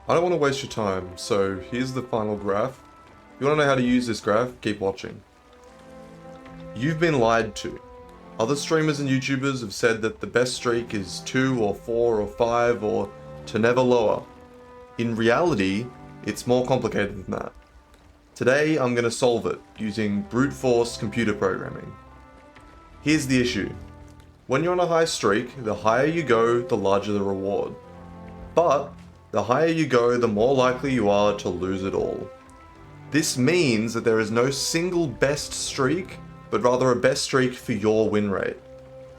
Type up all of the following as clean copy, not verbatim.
I don't want to waste your time, so here's the final graph. If you want to know how to use this graph, keep watching. You've been lied to. Other streamers and YouTubers have said that the best streak is 2 or 4 or 5 or to never lower. In reality, it's more complicated than that. Today, I'm going to solve it using brute force computer programming. Here's the issue. When you're on a high streak, the higher you go, the larger the reward. But the higher you go, the more likely you are to lose it all. This means that there is no single best streak, but rather a best streak for your win rate.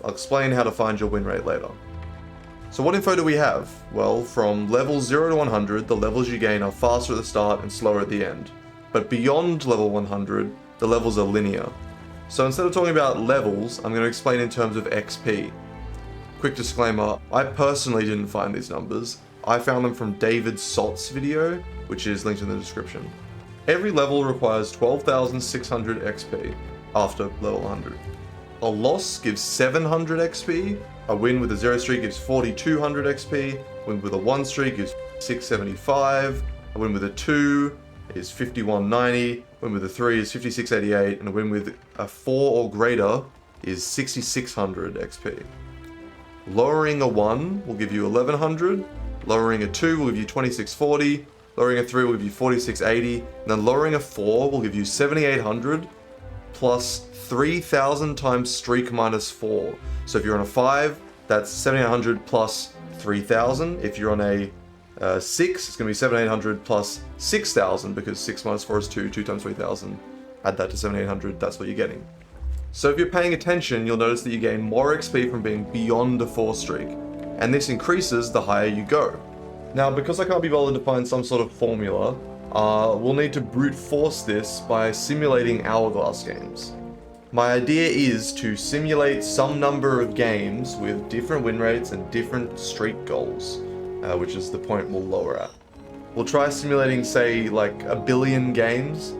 I'll explain how to find your win rate later. So what info do we have? Well, from level 0 to 100, the levels you gain are faster at the start and slower at the end. But beyond level 100, the levels are linear. So instead of talking about levels, I'm going to explain in terms of XP. Quick disclaimer, I personally didn't find these numbers. I found them from David Salt's video, which is linked in the description. Every level requires 12,600 XP after level 100. A loss gives 700 XP, a win with a 0 streak gives 4,200 XP, a win with a 1 streak gives 675, a win with a 2 is 5190, a win with a 3 is 5688, and a win with a 4 or greater is 6600 XP. Lowering a 1 will give you 1100, lowering a 2 will give you 2640, lowering a 3 will give you 4680, and then lowering a 4 will give you 7800 plus 3000 times streak minus 4. So if you're on a 5, that's 7800 plus 3000. If you're on a 6, it's going to be 7800 plus 6000 because 6 minus 4 is 2, 2 times 3000. Add that to 7800, that's what you're getting. So if you're paying attention, you'll notice that you gain more XP from being beyond a 4 streak, and this increases the higher you go. Now, because I can't be bothered to find some sort of formula, we'll need to brute force this by simulating Hourglass games. My idea is to simulate some number of games with different win rates and different streak goals, which is the point we'll lower at. We'll try simulating, say, like 1 billion games.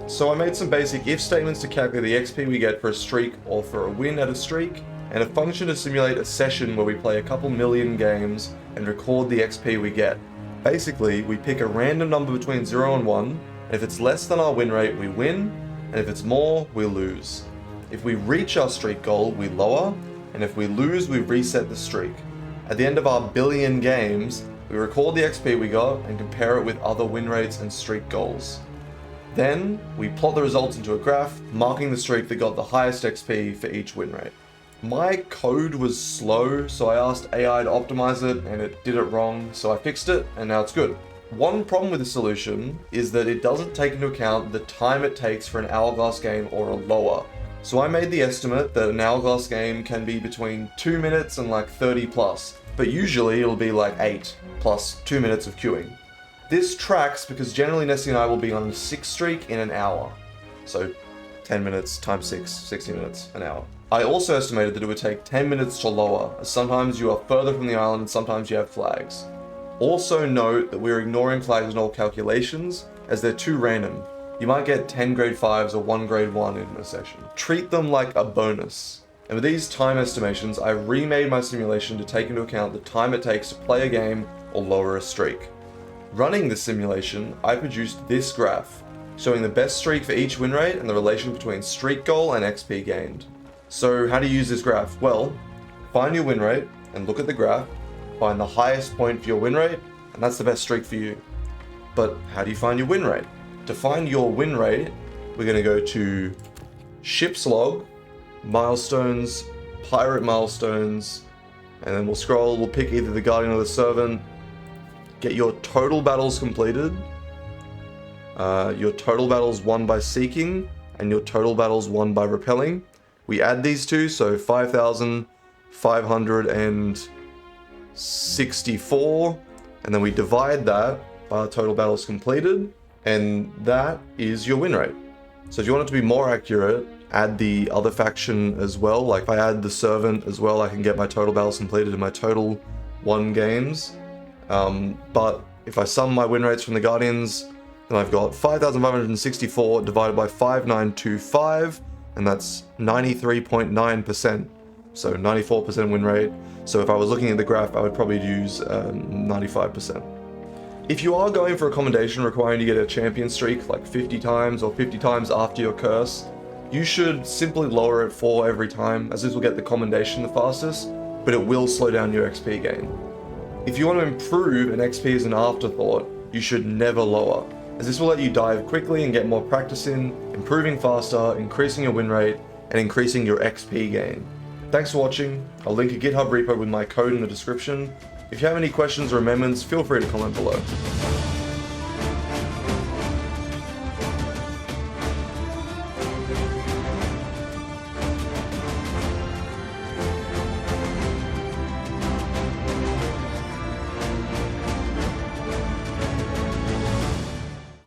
So I made some basic if statements to calculate the XP we get for a streak or for a win at a streak, and a function to simulate a session where we play a couple million games and record the XP we get. Basically, we pick a random number between 0 and 1, and if it's less than our win rate, we win, and if it's more, we lose. If we reach our streak goal, we lower, and if we lose, we reset the streak. At the end of our billion games, we record the XP we got and compare it with other win rates and streak goals. Then, we plot the results into a graph, marking the streak that got the highest XP for each win rate. My code was slow, so I asked AI to optimize it, and it did it wrong, so I fixed it, and now it's good. One problem with the solution is that it doesn't take into account the time it takes for an Hourglass game or a lower. So I made the estimate that an Hourglass game can be between 2 minutes and like 30 plus, but usually it'll be like 8 plus 2 minutes of queuing. This tracks because generally Nessie and I will be on a 6 streak in an hour. So 10 minutes times 6, 60 minutes, an hour. I also estimated that it would take 10 minutes to lower, as sometimes you are further from the island and sometimes you have flags. Also note that we're ignoring flags in all calculations, as they're too random. You might get 10 grade 5s or 1 grade 1 in a session. Treat them like a bonus. And with these time estimations, I remade my simulation to take into account the time it takes to play a game or lower a streak. Running this simulation, I produced this graph, showing the best streak for each win rate and the relation between streak goal and XP gained. So how do you use this graph? Well, find your win rate and look at the graph, find the highest point for your win rate, and that's the best streak for you. But how do you find your win rate? To find your win rate, we're going to go to ship's log, milestones, pirate milestones, and then we'll scroll, we'll pick either the guardian or the servant, get your total battles completed, your total battles won by seeking, and your total battles won by repelling. We add these two, so 5,564, and then we divide that by the total battles completed, and that is your win rate. So if you want it to be more accurate, add the other faction as well. Like if I add the servant as well, I can get my total battles completed and my total won games. But if I sum my win rates from the guardians, then I've got 5,564 divided by 5925, and that's 93.9%. So 94% win rate. So if I was looking at the graph, I would probably use 95%. If you are going for a commendation requiring you to get a champion streak like 50 times or 50 times after your curse, you should simply lower it 4 every time, as this will get the commendation the fastest, but it will slow down your XP gain. If you want to improve and XP as an afterthought, you should never lower, as this will let you dive quickly and get more practice in, improving faster, increasing your win rate, and increasing your XP gain. Thanks for watching. I'll link a GitHub repo with my code in the description. If you have any questions or amendments, feel free to comment below.